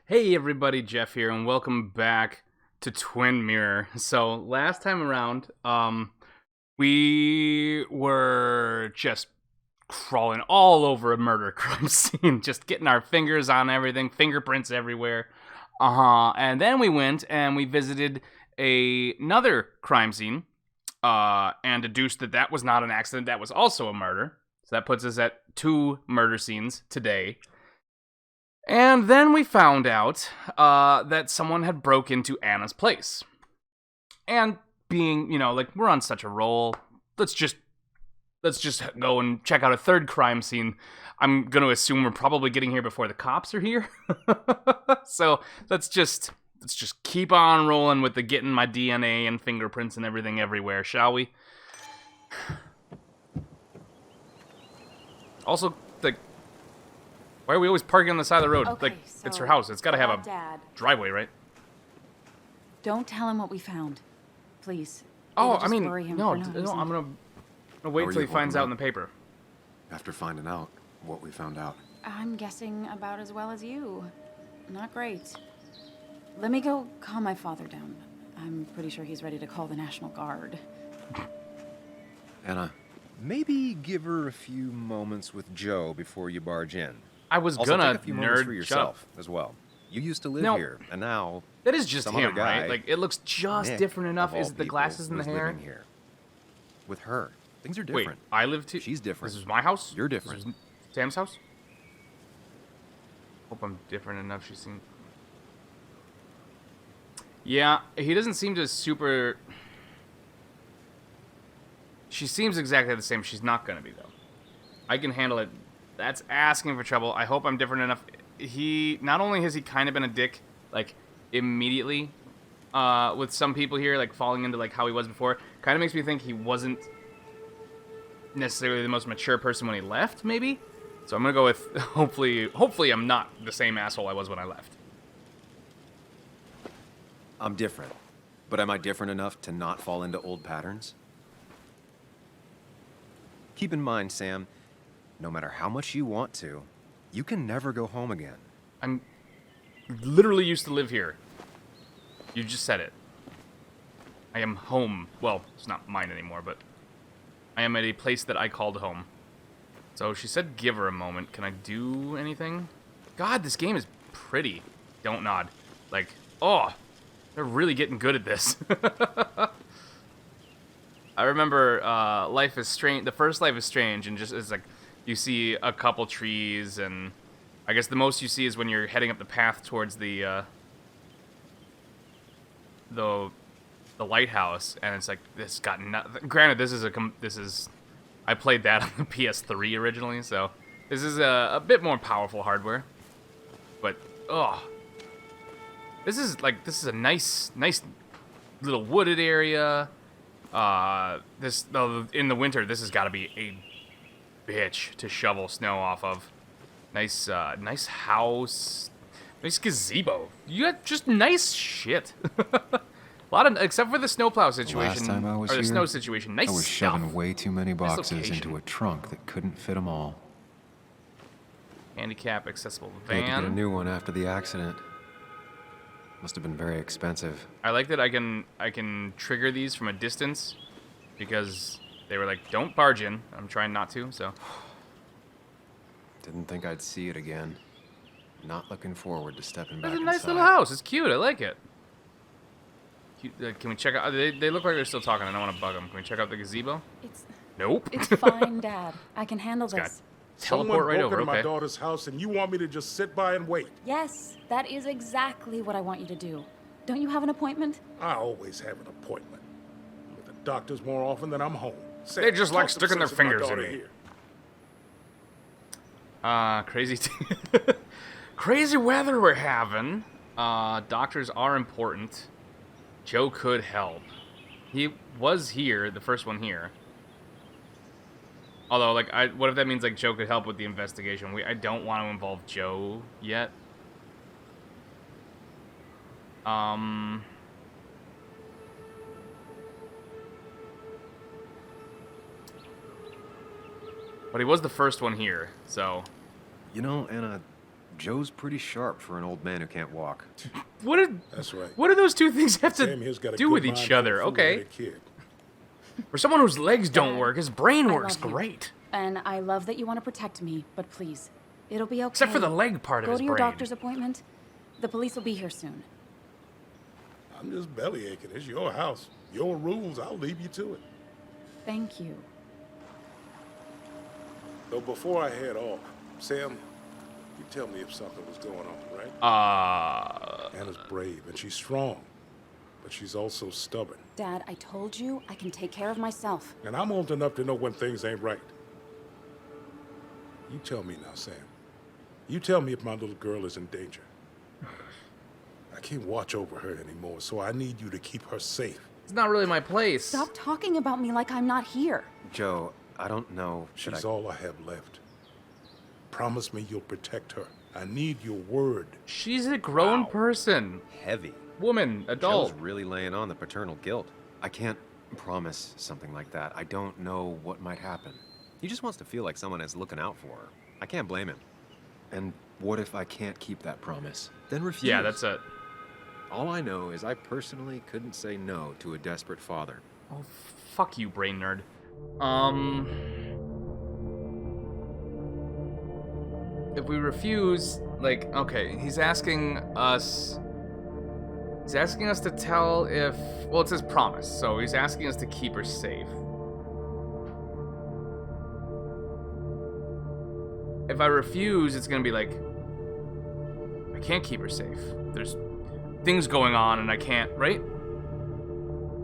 Hey everybody, Jeff here, and welcome back to Twin Mirror. So last time around, we were just crawling all over a murder crime scene, just getting our fingers on everything, fingerprints everywhere. And then we went and we visited another crime scene, and deduced that that was not an accident, that was also a murder. So that puts us at 2 murder scenes today. And then we found out that someone had broke into Anna's place. And being, like we're on such a roll, let's just go and check out a third crime scene. I'm going to assume we're probably getting here before the cops are here. So, let's just keep on rolling with the getting my DNA and fingerprints and everything everywhere, shall we? Also, why are we always parking on the side of the road? Okay, it's so her house. It's got to have a Dad, driveway, right? don't tell him what we found, please. Oh, It'll just worry him no, for no reason. I'm gonna wait How are till he you finds holding out up? in the paper. After finding out what we found out. I'm guessing about as well as you. Not great. Let me go calm my father down. I'm pretty sure he's ready to call the National Guard. Anna, Maybe give her a few moments with Joe before you barge in. I was Also, gonna take a few moments for nerd yourself as well. You used to live No. here, and now That is just some him, other guy, right? Like it looks just Nick, different enough. of all Is it the people, glasses and the was hair? living here. With her, things are Wait, different. I live too. She's different. This is my house. You're different. This is Sam's house. Hope I'm different enough. She's seen. Yeah, he doesn't seem to super. She seems exactly the same. She's not gonna be though. I can handle it. That's asking for trouble. I hope I'm different enough. He not only has he kind of been a dick, like immediately, with some people here, like falling into like how he was before. Kind of makes me think he wasn't necessarily the most mature person when he left. Maybe. So I'm gonna go with hopefully I'm not the same asshole I was when I left. I'm different. But am I different enough to not fall into old patterns? Keep in mind, Sam, no matter how much you want to, you can never go home again. I'm literally used to live here. You just said it. I am home. Well, it's not mine anymore, but I am at a place that I called home. So she said give her a moment. Can I do anything? God, this game is pretty. Don't nod. Like, oh, they're really getting good at this. I remember Life is Strange. The first Life is Strange, and just it's like you see a couple trees, and I guess the most you see is when you're heading up the path towards the lighthouse, and it's like this got nothing. Granted, this is I played that on the PS3 originally, so this is a bit more powerful hardware. But this is a nice little wooded area. In the winter, this has got to be a bitch to shovel snow off of. Nice house, nice gazebo. You got just nice shit. A lot of, except for the snowplow situation time I was or the here, snow situation. Nice I was stuff. shoving way too many boxes location. into a trunk that couldn't fit them all. Handicap accessible Had to get a van. new one after the accident. Must have been very expensive. I like that I can trigger these from a distance because they were like, don't barge in. I'm trying not to, so. Didn't think I'd see it again. Not looking forward to stepping back It's a nice inside. little house. It's cute. I like it. Can we check out? They look like they're still talking. I don't want to bug them. Can we check out the gazebo? Nope. It's fine, Dad. I can handle Got this. teleport Someone right broke over. into my Okay. daughter's house, and you want me to just sit by and wait? Yes, that is exactly what I want you to do. Don't you have an appointment? I always have an appointment with the doctors more often than I'm home. Sam, They just like talk some sticking their sense into my fingers in daughter me. here. Crazy, crazy weather we're having. Doctors are important. Joe could help. He was here, the first one here. Although, like, what if that means like Joe could help with the investigation? I don't want to involve Joe yet. But he was the first one here, so. You know, Anna, Joe's pretty sharp for an old man who can't walk. That's right. What do those two things have Sam to here's got a do good with mind each for a other? Okay. fool-headed kid. For someone whose legs don't Dad, work, his brain I works love you. great. And I love that you want to protect me, but please, it'll be okay. Except for the leg part of Go his to your brain. doctor's appointment. The police will be here soon. I'm just belly aching. It's your house. Your rules. I'll leave you to it. Thank you. So before I head off, Sam, you tell me if something was going on, right? Anna's brave and she's strong, but she's also stubborn. Dad, I told you I can take care of myself. And I'm old enough to know when things ain't right. You tell me now, Sam. You tell me if my little girl is in danger. I can't watch over her anymore, so I need you to keep her safe. It's not really my place. Stop talking about me like I'm not here. Joe, I don't know. She's all I have left. Promise me you'll protect her. I need your word. She's a grown Wow. person. Heavy. Woman, adult. Joe's really laying on the paternal guilt. I can't promise something like that. I don't know what might happen. He just wants to feel like someone is looking out for her. I can't blame him. And what if I can't keep that promise? Then refuse. Yeah, that's it. All I know is I personally couldn't say no to a desperate father. Oh, fuck you, brain nerd. If we refuse, like, okay, he's asking us to tell if, well, it says promise, so he's asking us to keep her safe. If I refuse, it's gonna be like, I can't keep her safe. There's things going on and I can't, right?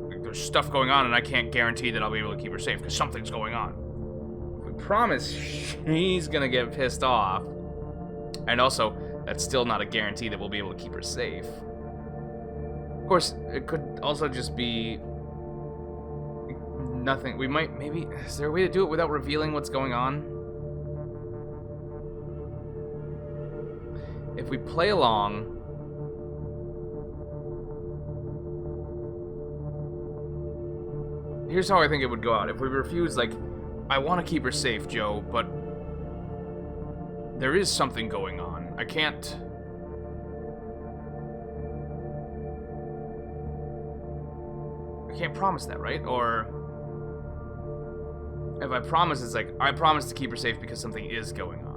Like, there's stuff going on and I can't guarantee that I'll be able to keep her safe because something's going on. If we promise, she's gonna get pissed off. And also, that's still not a guarantee that we'll be able to keep her safe. Of course, it could also just be nothing. We might, maybe, is there a way to do it without revealing what's going on? If we play along, here's how I think it would go out. If we refuse, like, I want to keep her safe, Joe, but there is something going on. I can't promise that, right? Or if I promise, it's like, I promise to keep her safe because something is going on.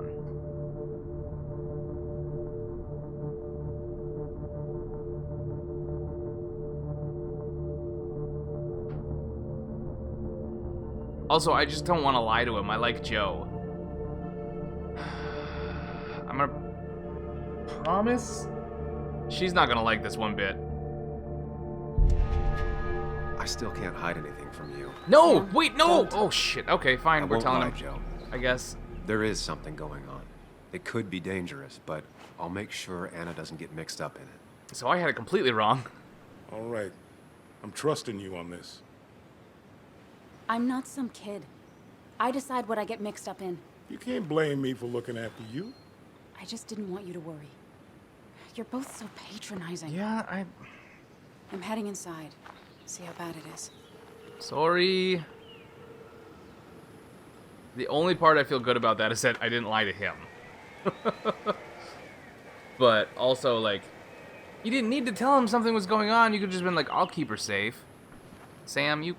Also, I just don't want to lie to him. I like Joe. I'm gonna promise. She's not gonna like this one bit. I still can't hide anything from you. No! Sam, Wait, no! don't. Oh, shit. Okay, fine. I We're won't telling lie, him. Joe. I guess. There is something going on. It could be dangerous, but I'll make sure Anna doesn't get mixed up in it. So I had it completely wrong. All right. I'm trusting you on this. I'm not some kid. I decide what I get mixed up in. You can't blame me for looking after you. I just didn't want you to worry. You're both so patronizing. Yeah, I'm heading inside. See how bad it is. Sorry. The only part I feel good about that is that I didn't lie to him. But also, like, you didn't need to tell him something was going on. You could have just been like, I'll keep her safe. Sam, you...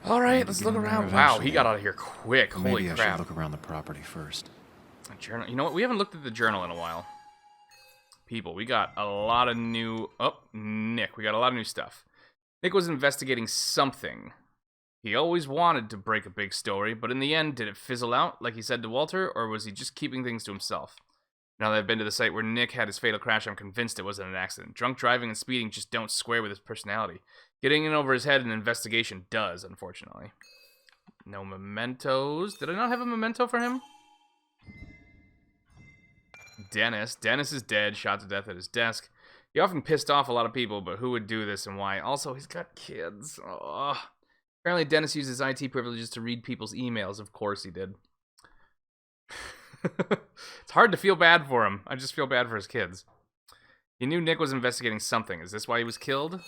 Alright, let's look get in there around. Wow, he eventually. got out of here quick. Holy Maybe I crap. should look around the property first. A journal. You know what? We haven't looked at the journal in a while. People, we got a lot of new... Oh, Nick. We got a lot of new stuff. Nick was investigating something. He always wanted to break a big story, but in the end, did it fizzle out, like he said to Walter, or was he just keeping things to himself? Now that I've been to the site where Nick had his fatal crash, I'm convinced it wasn't an accident. Drunk driving and speeding just don't square with his personality. Getting in over his head in an investigation does, unfortunately. No mementos. Did I not have a memento for him? Dennis. Dennis is dead, shot to death at his desk. He often pissed off a lot of people, but who would do this and why? Also, he's got kids. Ugh. Apparently, Dennis uses IT privileges to read people's emails. Of course he did. It's hard to feel bad for him. I just feel bad for his kids. He knew Nick was investigating something. Is this why he was killed?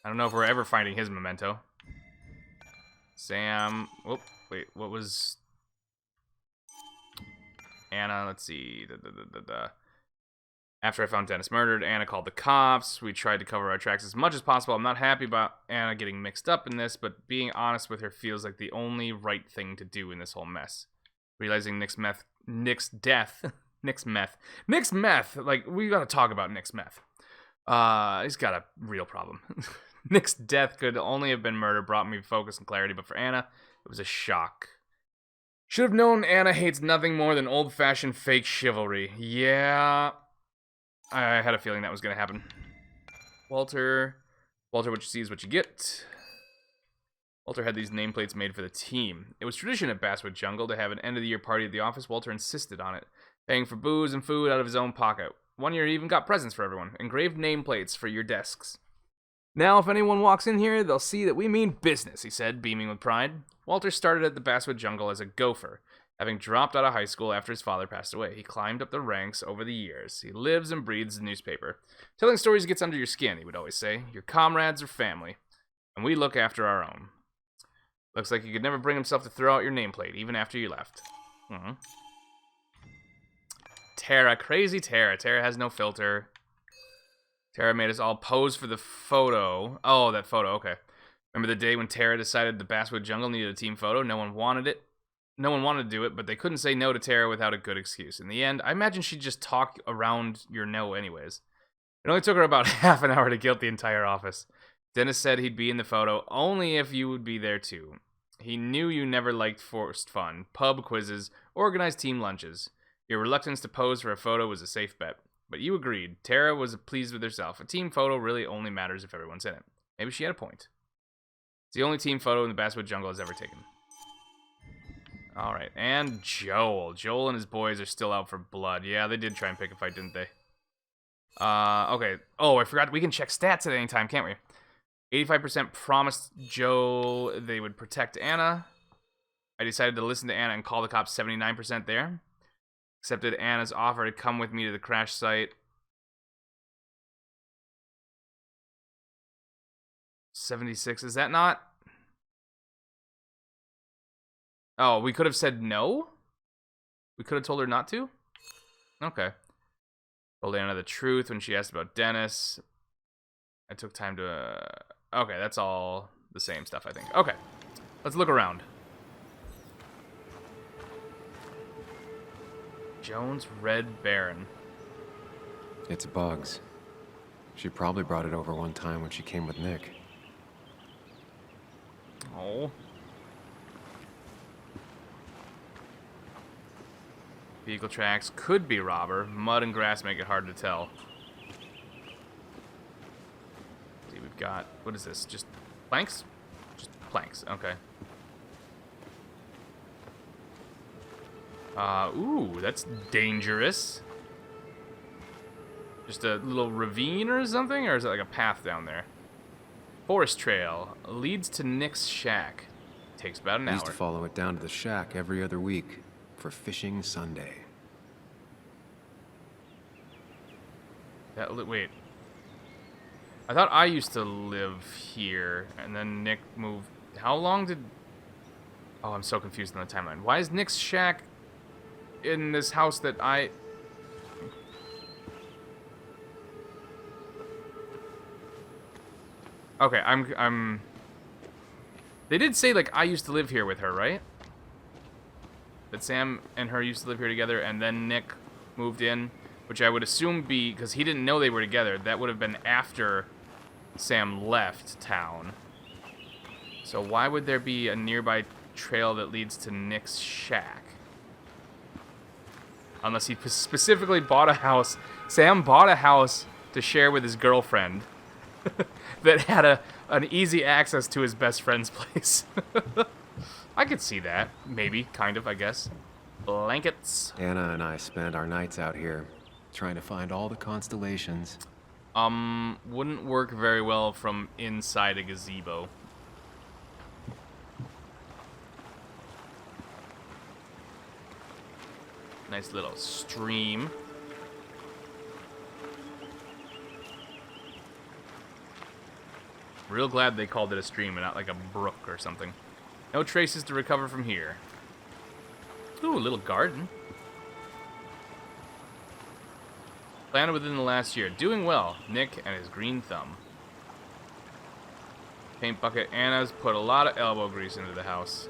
I don't know if we're ever finding his memento. Sam... Whoop, wait, what was... Anna, let's see. After I found Dennis murdered, Anna called the cops. We tried to cover our tracks as much as possible. I'm not happy about Anna getting mixed up in this, but being honest with her feels like the only right thing to do in this whole mess. Realizing Nick's death, Nick's meth. Like, we gotta talk about Nick's meth. He's got a real problem. Nick's death could only have been murder, brought me focus and clarity, but for Anna, it was a shock. Should have known Anna hates nothing more than old-fashioned fake chivalry. Yeah, I had a feeling that was going to happen. Walter, what you see is what you get. Walter had these nameplates made for the team. It was tradition at Basswood Jungle to have an end-of-the-year party at the office. Walter insisted on it, paying for booze and food out of his own pocket. One year he even got presents for everyone, engraved nameplates for your desks. Now, if anyone walks in here, they'll see that we mean business, he said, beaming with pride. Walter started at the Basswood Jungle as a gopher. Having dropped out of high school after his father passed away, he climbed up the ranks over the years. He lives and breathes the newspaper. Telling stories gets under your skin, he would always say. Your comrades are family, and we look after our own. Looks like he could never bring himself to throw out your nameplate, even after you left. Tara, crazy Tara. Tara has no filter. Tara made us all pose for the photo. Oh, that photo, okay. Remember the day when Tara decided the Basswood Jungle needed a team photo? No one wanted it. No one wanted to do it, but they couldn't say no to Tara without a good excuse. In the end, I imagine she'd just talk around your no anyways. It only took her about half an hour to guilt the entire office. Dennis said he'd be in the photo only if you would be there too. He knew you never liked forced fun, pub quizzes, organized team lunches. Your reluctance to pose for a photo was a safe bet. But you agreed. Tara was pleased with herself. A team photo really only matters if everyone's in it. Maybe she had a point. It's the only team photo in the Basswood Jungle has ever taken. Alright, and Joel. Joel and his boys are still out for blood. Yeah, they did try and pick a fight, didn't they? Okay. Oh, I forgot. We can check stats at any time, can't we? 85% promised Joe they would protect Anna. I decided to listen to Anna and call the cops. 79% there. Accepted Anna's offer to come with me to the crash site. 76. Is that not? Oh, we could have said no? We could have told her not to? Okay. Told Anna the truth when she asked about Dennis. I took time to... Okay, that's all the same stuff, I think. Okay. Let's look around. Jones Red Baron. It's bugs. She probably brought it over one time when she came with Nick. Oh. Vehicle tracks could be robber. Mud and grass make it hard to tell. See, we've got... What is this? Just planks? Just planks. Okay. Ooh, that's dangerous. Just a little ravine or something? Or is it like a path down there? Forest trail. Leads to Nick's shack. Takes about an hour. I used to follow it down to the shack every other week for Fishing Sunday. Wait. I thought I used to live here, and then Nick moved... How long did... Oh, I'm so confused on the timeline. Why is Nick's shack in this house that I... Okay, I'm... They did say, like, I used to live here with her, right? That Sam and her used to live here together, and then Nick moved in, which I would assume be... Because he didn't know they were together. That would have been after Sam left town. So why would there be a nearby trail that leads to Nick's shack? Unless he specifically bought a house. Sam bought a house to share with his girlfriend that had an easy access to his best friend's place. I could see that. Maybe, kind of, I guess. Blankets. Anna and I spent our nights out here trying to find all the constellations. Wouldn't work very well from inside a gazebo. Nice little stream. Real glad they called it a stream and not like a brook or something. No traces to recover from here. Ooh, a little garden. Planted within the last year. Doing well. Nick and his green thumb. Paint bucket. Anna's put a lot of elbow grease into the house.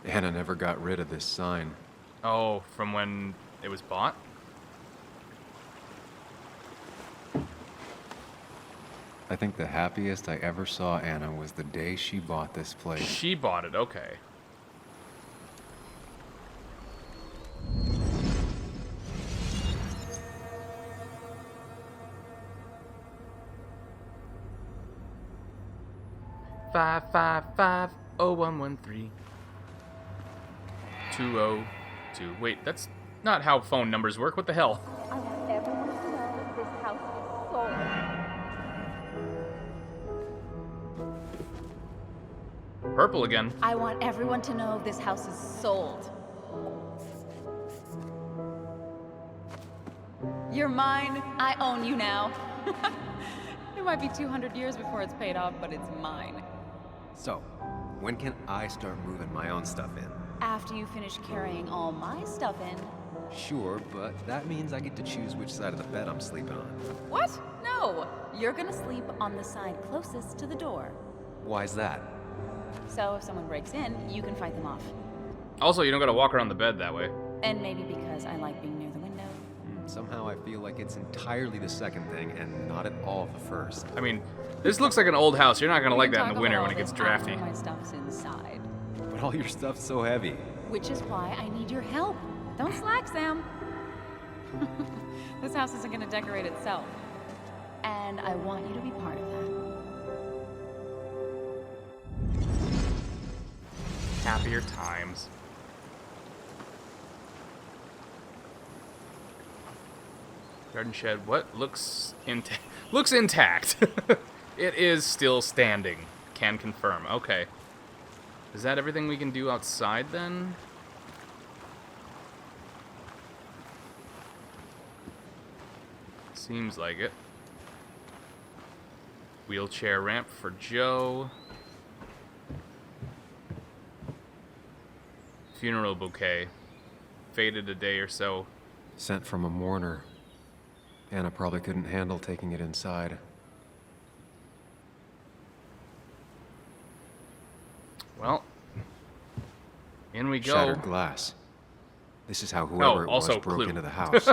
Anna never got rid of this sign. Oh, from when it was bought? I think the happiest I ever saw Anna was the day she bought this place. She bought it, okay. Five 0113 202. Wait, that's not how phone numbers work. What the hell? I want everyone to know that this house is sold. Purple again. I want everyone to know this house is sold. You're mine. I own you now. It might be 200 years before it's paid off, but it's mine. So, when can I start moving my own stuff in? After you finish carrying all my stuff in. Sure, but that means I get to choose which side of the bed I'm sleeping on. What? No. You're gonna sleep on the side closest to the door. Why's that? So if someone breaks in, you can fight them off. Also, you don't gotta walk around the bed that way. And maybe because I like being near the window. Somehow I feel like it's entirely the second thing and not at all the first. I mean, this looks like an old house. You're not gonna like We can that in the talk winter about when it all gets this drafty. after my stuff's inside. But all your stuff's so heavy. Which is why I need your help. Don't slack, Sam. This house isn't gonna decorate itself. And I want you to be part of that. Happier times. Garden shed. What looks looks intact. It is still standing. Can confirm. Okay. Is that everything we can do outside then? Seems like it. Wheelchair ramp for Joe. Funeral bouquet. Faded a day or so. Sent from a mourner. Anna probably couldn't handle taking it inside. Well, in we go. Shattered glass. This is how whoever it was also broke clue. into the house.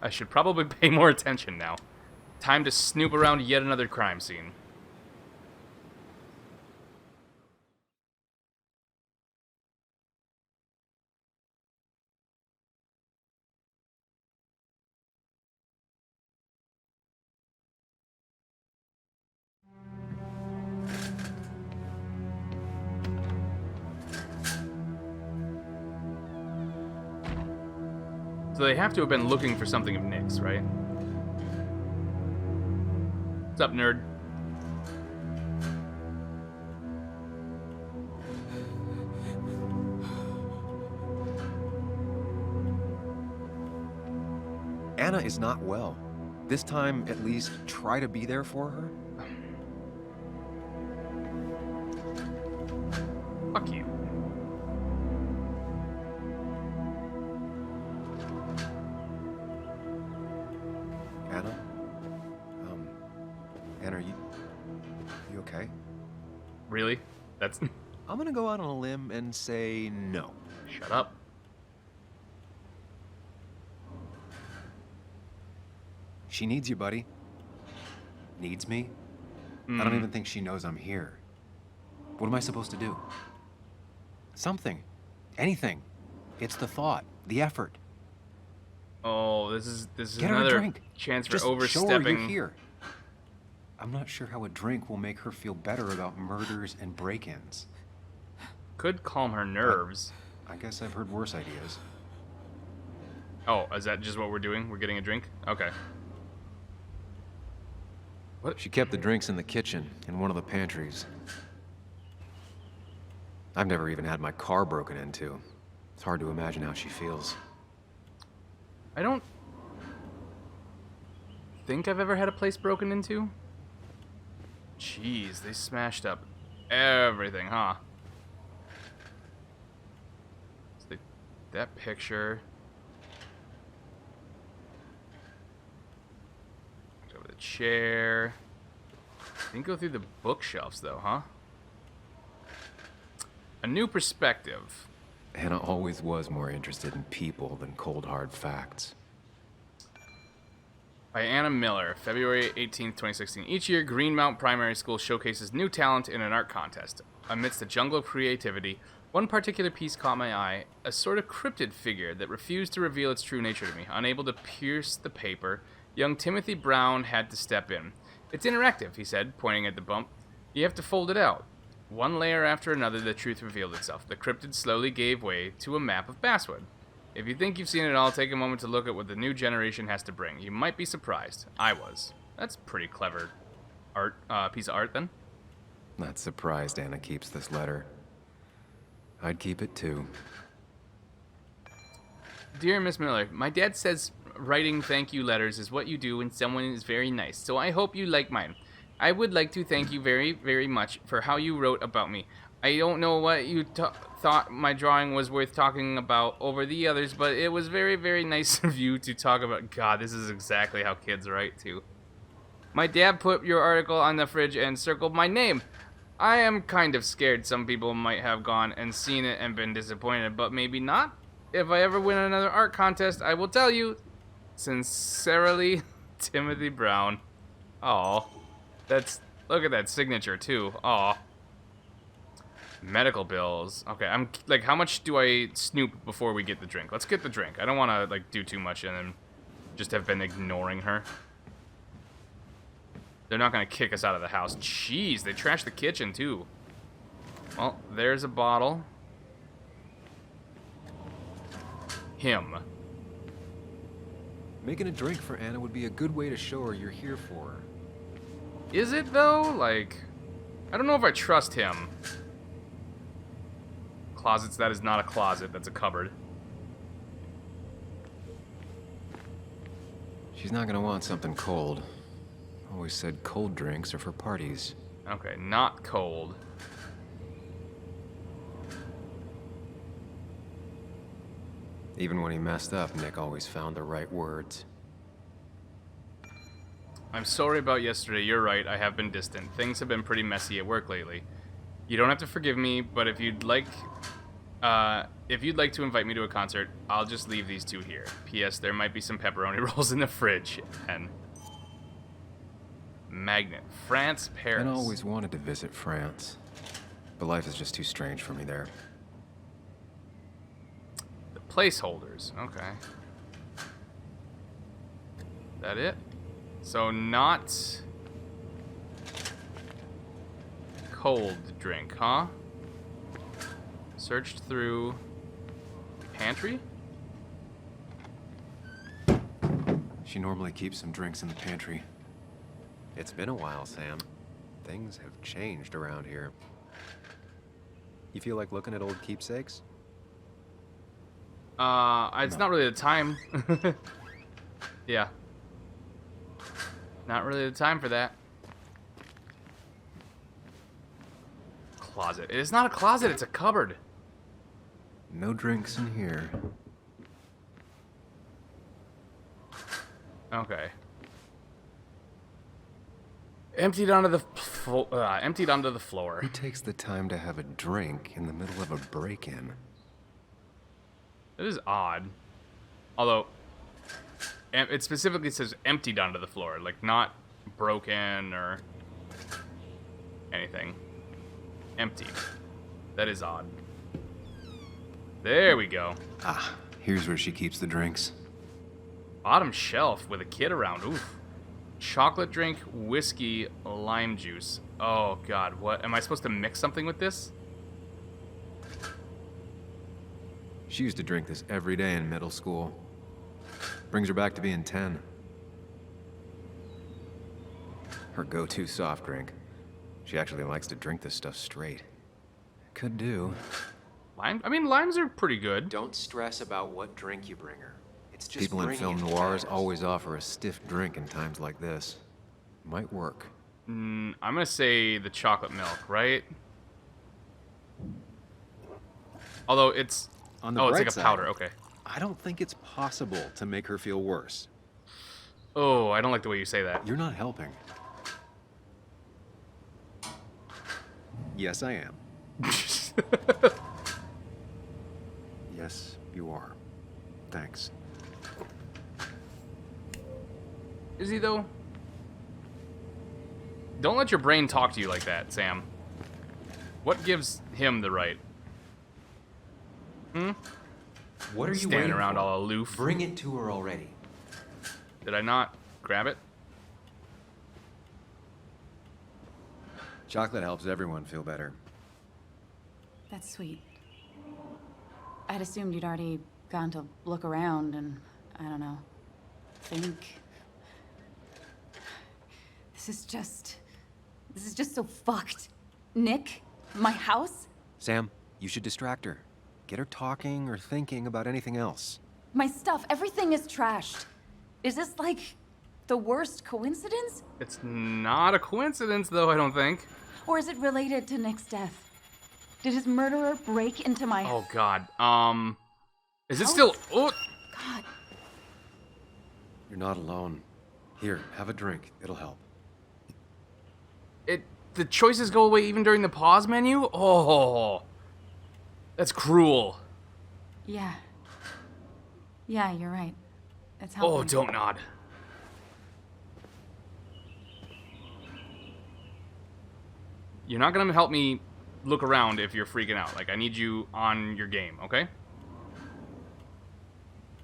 I should probably pay more attention now. Time to snoop around yet another crime scene. So they have to have been looking for something of Nick's, right? What's up, nerd? Anna is not well. This time, at least, try to be there for her. Fuck you. Anna? Anna, are you okay? Really? That's... I'm gonna go out on a limb and say no. Shut up. She needs you, buddy. Needs me? I don't even think she knows I'm here. What am I supposed to do? Something. Anything. It's the thought, the effort. Oh, this is Get her a another drink. chance for Just show her overstepping. you're here. I'm not sure how a drink will make her feel better about murders and break-ins. Could calm her nerves. I guess I've heard worse ideas. Oh, is that just what we're doing? We're getting a drink? Okay. She kept the drinks in the kitchen, in one of the pantries. I've never even had my car broken into. It's hard to imagine how she feels. I don't think I've ever had a place broken into. Jeez, they smashed up everything, huh? that picture. Over the chair. Didn't go through the bookshelves though, huh? A new perspective. Hannah always was more interested in people than cold, hard facts. By Anna Miller, February 18th, 2016. Each year, Greenmount Primary School showcases new talent in an art contest. Amidst a jungle of creativity, one particular piece caught my eye, a sort of cryptid figure that refused to reveal its true nature to me. Unable to pierce the paper, young Timothy Brown had to step in. It's interactive, he said, pointing at the bump. You have to fold it out. One layer after another, the truth revealed itself. The cryptid slowly gave way to a map of Basswood. If you think you've seen it all, take a moment to look at what the new generation has to bring. You might be surprised. I was. That's pretty clever art, piece of art, then. Not surprised Anna keeps this letter. I'd keep it too. Dear Miss Miller, my dad says writing thank you letters is what you do when someone is very nice, so I hope you like mine. I would like to thank you very, very much for how you wrote about me. I don't know what you thought my drawing was worth talking about over the others, but it was very, very nice of you to talk about. God, this is exactly how kids write, too. My dad put your article on the fridge and circled my name. I am kind of scared some people might have gone and seen it and been disappointed, but maybe not. If I ever win another art contest, I will tell you. Sincerely, Timothy Brown. Aw. Look at that signature, too. Aw. Medical bills. Okay, I'm like, how much do I snoop before we get the drink? Let's get the drink. I don't want to like do too much and then just have been ignoring her. They're not gonna kick us out of the house. Jeez, they trashed the kitchen too. Well, there's a bottle. Him. Making a drink for Anna would be a good way to show her you're here for her. Is it though? Like, I don't know if I trust him. Closets, that is not a closet, that's a cupboard. She's not gonna want something cold. Always said cold drinks are for parties. Okay, not cold. Even when he messed up, Nick always found the right words. I'm sorry about yesterday, you're right, I have been distant. Things have been pretty messy at work lately. You don't have to forgive me, but if you'd like to invite me to a concert, I'll just leave these two here. P.S. There might be some pepperoni rolls in the fridge. And magnet. France, Paris. I always wanted to visit France, but life is just too strange for me there. The placeholders. Okay. That it? So not cold drink, huh? Searched through pantry? She normally keeps some drinks in the pantry. It's been a while, Sam. Things have changed around here. You feel like looking at old keepsakes? It's not really the time. Yeah. Not really the time for that. Closet. It is not a closet, it's a cupboard. No drinks in here. Okay. Emptied onto the floor. Who takes the time to have a drink in the middle of a break-in? It is odd. Although, it specifically says emptied onto the floor, like not broken or anything. Emptied. That is odd. There we go. Ah, here's where she keeps the drinks. Bottom shelf with a kid around. Oof. Chocolate drink, whiskey, lime juice. Oh god, what? Am I supposed to mix something with this? She used to drink this every day in middle school. Brings her back to being 10. Her go-to soft drink. She actually likes to drink this stuff straight. Could do. Lime? I mean, limes are pretty good. Don't stress about what drink you bring her. It's just People in bringing film it noirs matters. always offer a stiff drink in times like this. Might work. I'm gonna say the chocolate milk, right? Although it's On the Oh, it's bright like a side, powder. Okay. I don't think it's possible to make her feel worse. Oh, I don't like the way you say that. You're not helping. Yes, I am. Yes, you are. Thanks. Is he, though? Don't let your brain talk to you like that, Sam. What gives him the right? What are you Standing waiting around for? all aloof. Bring it to her already. Did I not grab it? Chocolate helps everyone feel better. That's sweet. I'd assumed you'd already gone to look around and, I don't know, think. This is just so fucked. Nick? My house? Sam, you should distract her. Get her talking or thinking about anything else. My stuff, everything is trashed. Is this like the worst coincidence? It's not a coincidence, though, I don't think. Or is it related to Nick's death? Did his murderer break into my... Oh, God. Is it still... Oh, God. You're not alone. Here, have a drink. It'll help. the choices go away even during the pause menu? Oh, that's cruel. Yeah. Yeah, you're right. It's helping. Oh, don't nod. You're not gonna help me look around if you're freaking out. Like, I need you on your game, okay?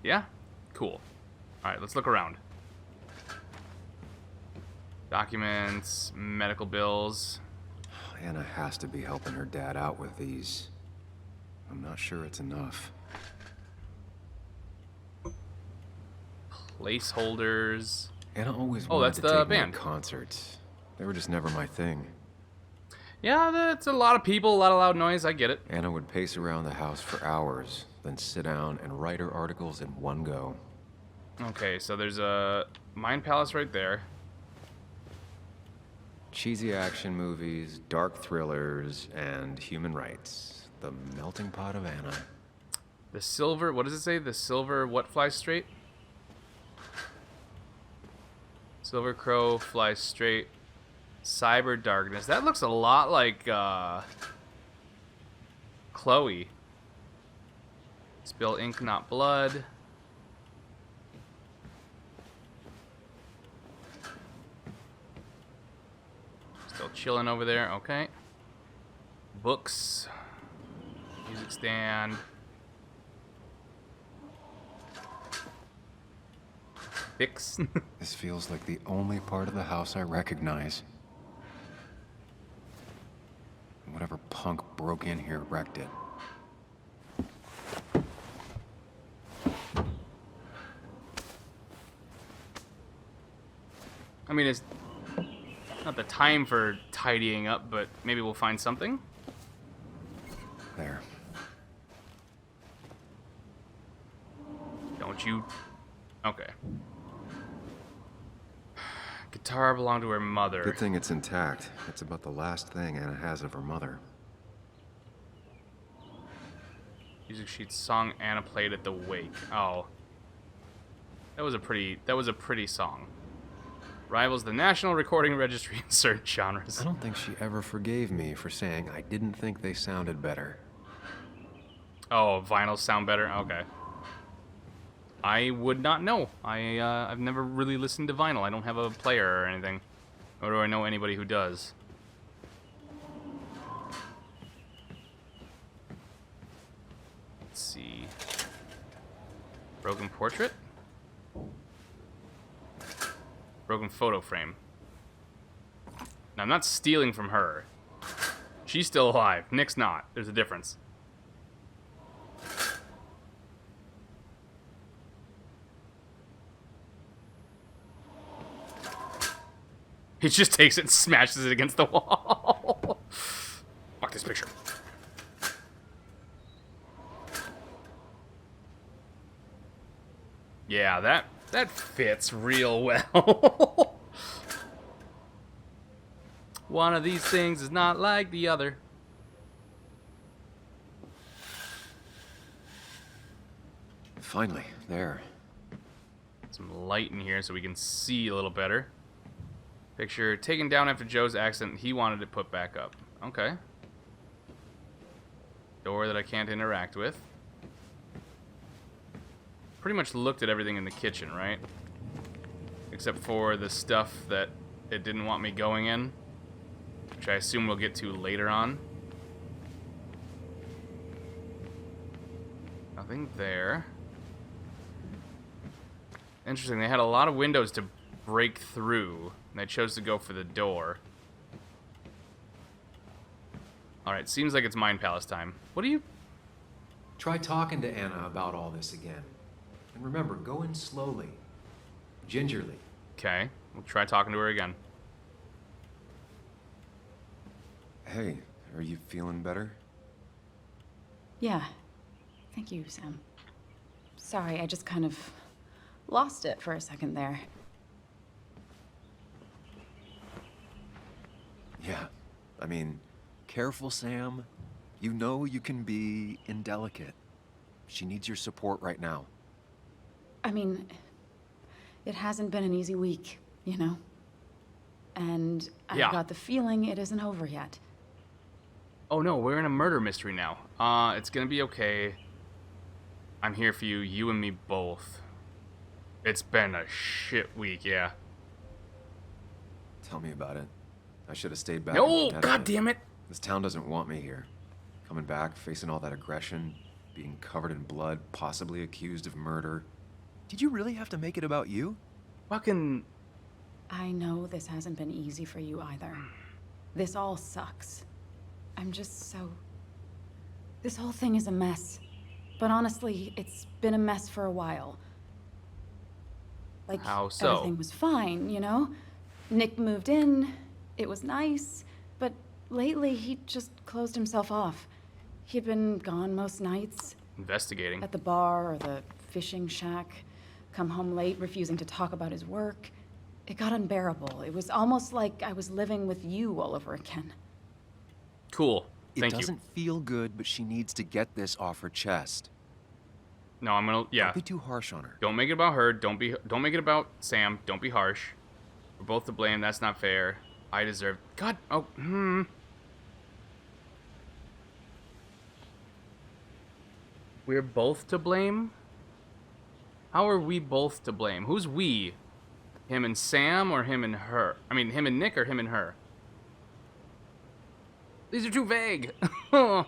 Yeah? Cool. Alright, let's look around. Documents, medical bills. Anna has to be helping her dad out with these. I'm not sure it's enough. Placeholders. Anna always Oh, wanted that's to the take me to band. concerts. They were just never my thing. Yeah, that's a lot of people, a lot of loud noise. I get it. Anna would pace around the house for hours, then sit down and write her articles in one go. Okay, so there's a Mind Palace right there. Cheesy action movies, dark thrillers, and human rights. The melting pot of Anna. The silver, what does it say? The silver what flies straight? Silver crow flies straight. Cyber darkness. That looks a lot like Chloe. Spill ink, not blood. Still chilling over there. Okay. Books. Music stand. Fix. This feels like the only part of the house I recognize. Whatever punk broke in here wrecked it. I mean, it's not the time for tidying up, but maybe we'll find something. There. Don't you? Okay. Guitar belonged to her mother. Good thing it's intact. It's about the last thing Anna has of her mother. Music sheet song Anna played at the wake. Oh. That was a pretty song. Rivals the National Recording Registry in certain genres. I don't think she ever forgave me for saying I didn't think they sounded better. Oh, vinyls sound better? Okay. I would not know. I've never really listened to vinyl. I don't have a player or anything. Nor do I know anybody who does. Let's see. Broken portrait? Broken photo frame. Now, I'm not stealing from her. She's still alive. Nick's not. There's a difference. He just takes it and smashes it against the wall. Fuck this picture. Yeah, that fits real well. One of these things is not like the other. Finally, there. Some light in here so we can see a little better. Picture taken down after Joe's accident. He wanted it put back up. Okay. Door that I can't interact with. Pretty much looked at everything in the kitchen, right? Except for the stuff that it didn't want me going in, which I assume we'll get to later on. Nothing there. Interesting, they had a lot of windows to break through, and they chose to go for the door. Alright, seems like it's Mind Palace time. What do you... Try talking to Anna about all this again. And remember, go in slowly. Gingerly. Okay, we'll try talking to her again. Hey, are you feeling better? Yeah. Thank you, Sam. Sorry, I just kind of lost it for a second there. Yeah. I mean, careful, Sam. You know you can be indelicate. She needs your support right now. I mean, it hasn't been an easy week, you know? And Yeah. I got the feeling it isn't over yet. Oh no, we're in a murder mystery now. It's gonna be okay. I'm here for you, you and me both. It's been a shit week, yeah. Tell me about it. I should have stayed back. No, in Connecticut. god damn it! This town doesn't want me here. Coming back, facing all that aggression, being covered in blood, possibly accused of murder. Did you really have to make it about you? Fucking... I know this hasn't been easy for you either. This all sucks. I'm just so... This whole thing is a mess. But honestly, it's been a mess for a while. Like, How so? everything was fine, you know? Nick moved in, it was nice, but lately he just closed himself off. He'd been gone most nights, Investigating. at the bar or the fishing shack, come home late, refusing to talk about his work. It got unbearable. It was almost like I was living with you all over again. Cool. It Thank doesn't feel good, but she needs to get this off her chest. you. No, I'm gonna... Yeah. Don't be too harsh on her. Don't make it about her. Don't make it about Sam. Don't be harsh. We're both to blame. That's not fair. I deserve... God... Oh, We're both to blame? How are we both to blame? Who's we? Him and Sam or him and her? I mean, him and Nick or him and her? These are too vague. I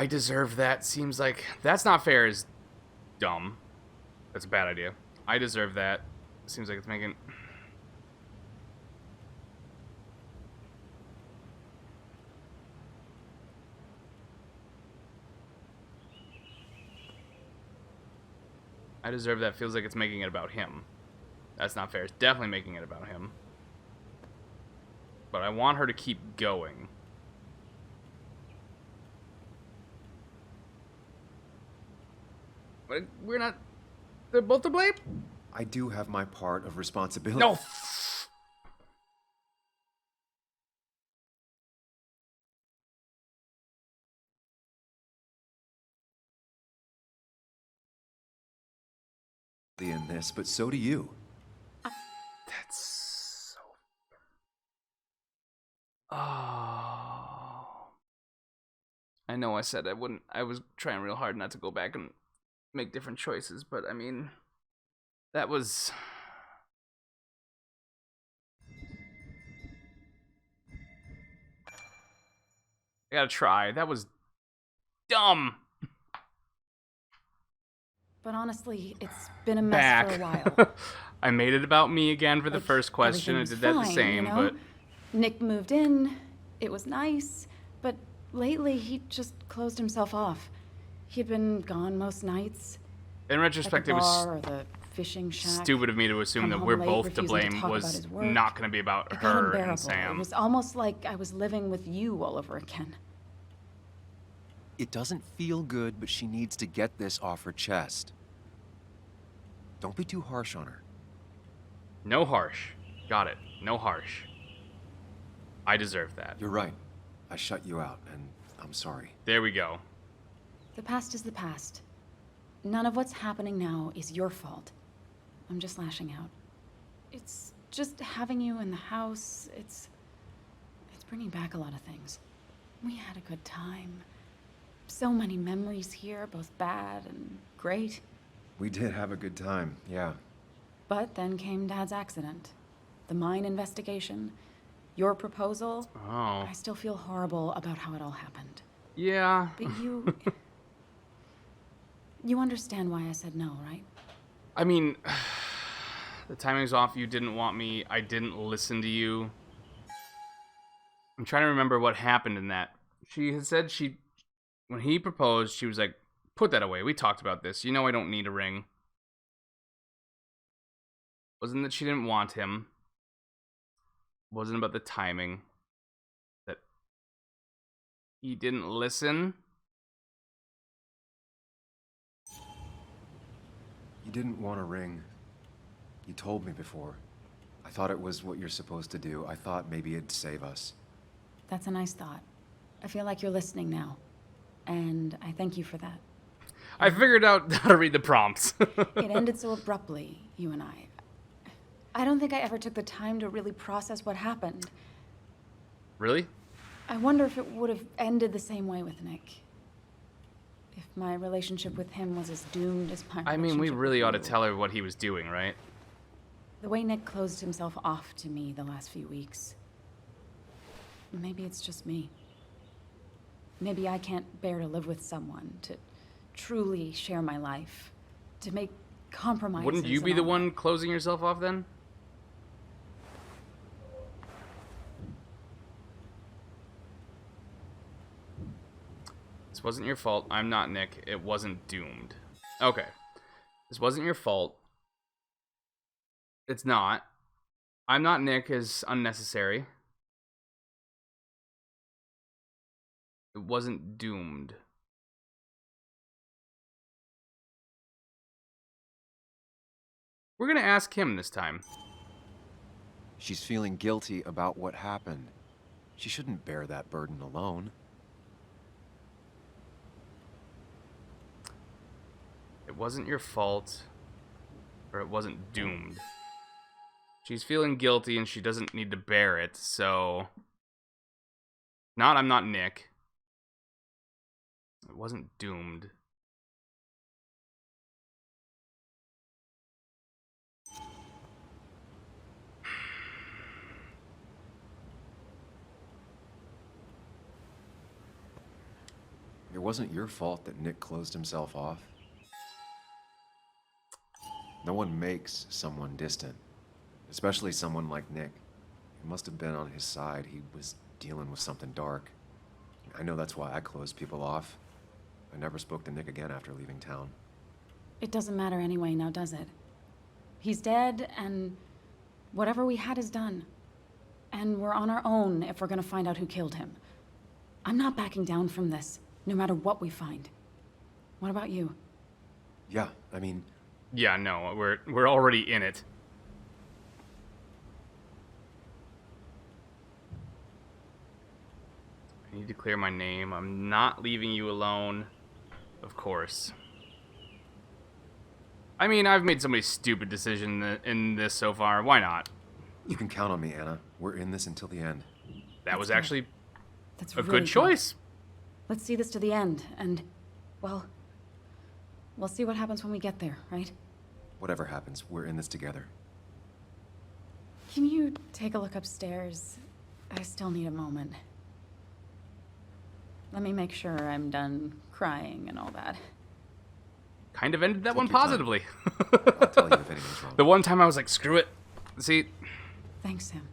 deserve that. Seems like... That's not fair is dumb. That's a bad idea. I deserve that. Seems like it's making... I deserve that. Feels like it's making it about him. That's not fair. It's definitely making it about him. But I want her to keep going. But we're not... They're both to blame? I do have my part of responsibility. No. In this, but so do you. That's so... Oh. I know I said I wouldn't... I was trying real hard not to go back and make different choices, but I mean... That was... I gotta try. That was... dumb. But honestly, it's been a mess Back. for a while. I made it about me again for the Like, first question. I everything did that was the fine, same, you know? but... Nick moved in, it was nice, but lately he just closed himself off. He'd been gone most nights. In At retrospect, the it was bar or the fishing shack. stupid of me to assume Come that home we're late, both to refusing to blame talk about was his work. not going to be about It got her unbearable. and Sam. It was almost like I was living with you all over again. It doesn't feel good, but she needs to get this off her chest. Don't be too harsh on her. No harsh. Got it. No harsh. I deserve that. You're right. I shut you out, and I'm sorry. There we go. The past is the past. None of what's happening now is your fault. I'm just lashing out. It's just having you in the house. It's bringing back a lot of things. We had a good time. So many memories here, both bad and great. We did have a good time, yeah. But then came Dad's accident. The mine investigation. Your proposal. Oh. I still feel horrible about how it all happened. Yeah. But you... you understand why I said no, right? I mean, the timing's off. You didn't want me. I didn't listen to you. I'm trying to remember what happened in that. She had said when he proposed, she was like, put that away. We talked about this. You know I don't need a ring. Wasn't that she didn't want him. Wasn't about the timing. That he didn't listen. You didn't want a ring. You told me before. I thought it was what you're supposed to do. I thought maybe it'd save us. That's a nice thought. I feel like you're listening now. And I thank you for that. I figured out how to read the prompts. It ended so abruptly, you and I. I don't think I ever took the time to really process what happened. Really? I wonder if it would have ended the same way with Nick. If my relationship with him was as doomed as my I mean, we relationship really with ought to you. tell her what he was doing, right? The way Nick closed himself off to me the last few weeks. Maybe it's just me. Maybe I can't bear to live with someone, to truly share my life, to make compromises. Wouldn't you be and the all one closing yourself off then? This wasn't your fault. I'm not Nick. It wasn't doomed. Okay. This wasn't your fault. It's not. I'm not Nick is unnecessary. It wasn't doomed. We're gonna ask him this time. She's feeling guilty about what happened. She shouldn't bear that burden alone. It wasn't your fault, or it wasn't doomed. She's feeling guilty and she doesn't need to bear it, so... I'm not Nick. It wasn't doomed. It wasn't your fault that Nick closed himself off. No one makes someone distant, especially someone like Nick. It must have been on his side. He was dealing with something dark. I know that's why I closed people off. I never spoke to Nick again after leaving town. It doesn't matter anyway, now does it? He's dead, and whatever we had is done. And we're on our own if we're gonna find out who killed him. I'm not backing down from this, no matter what we find. What about you? Yeah, I mean, Yeah, no, we're already in it. I need to clear my name. I'm not leaving you alone. Of course. I mean, I've made so many stupid decisions in this so far. Why not? you can count on me, Anna. We're in this until the end. That was good. actually That's a really good choice. Let's see this to the end, and, well, we'll see what happens when we get there, right? Whatever happens, we're in this together. Can you take a look upstairs? I still need a moment. Let me make sure I'm done crying and all that. Kind of ended that Take one your time. positively. I'll tell you if anything's wrong. The one time I was like, screw it. See, Thanks, Sam.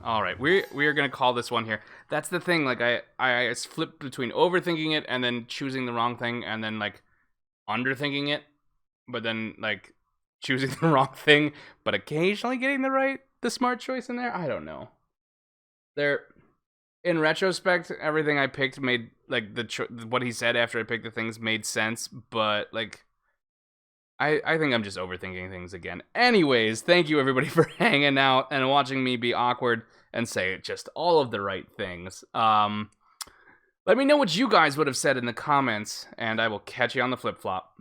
all right, we are gonna call this one here. That's the thing. Like I flipped between overthinking it and then choosing the wrong thing and then like underthinking it, but then like choosing the wrong thing, but occasionally getting the smart choice in there. I don't know. In retrospect, everything I picked made like what he said after I picked the things made sense, but like I think I'm just overthinking things again. Anyways, thank you everybody for hanging out and watching me be awkward and say just all of the right things. Let me know what you guys would have said in the comments, and I will catch you on the flip-flop.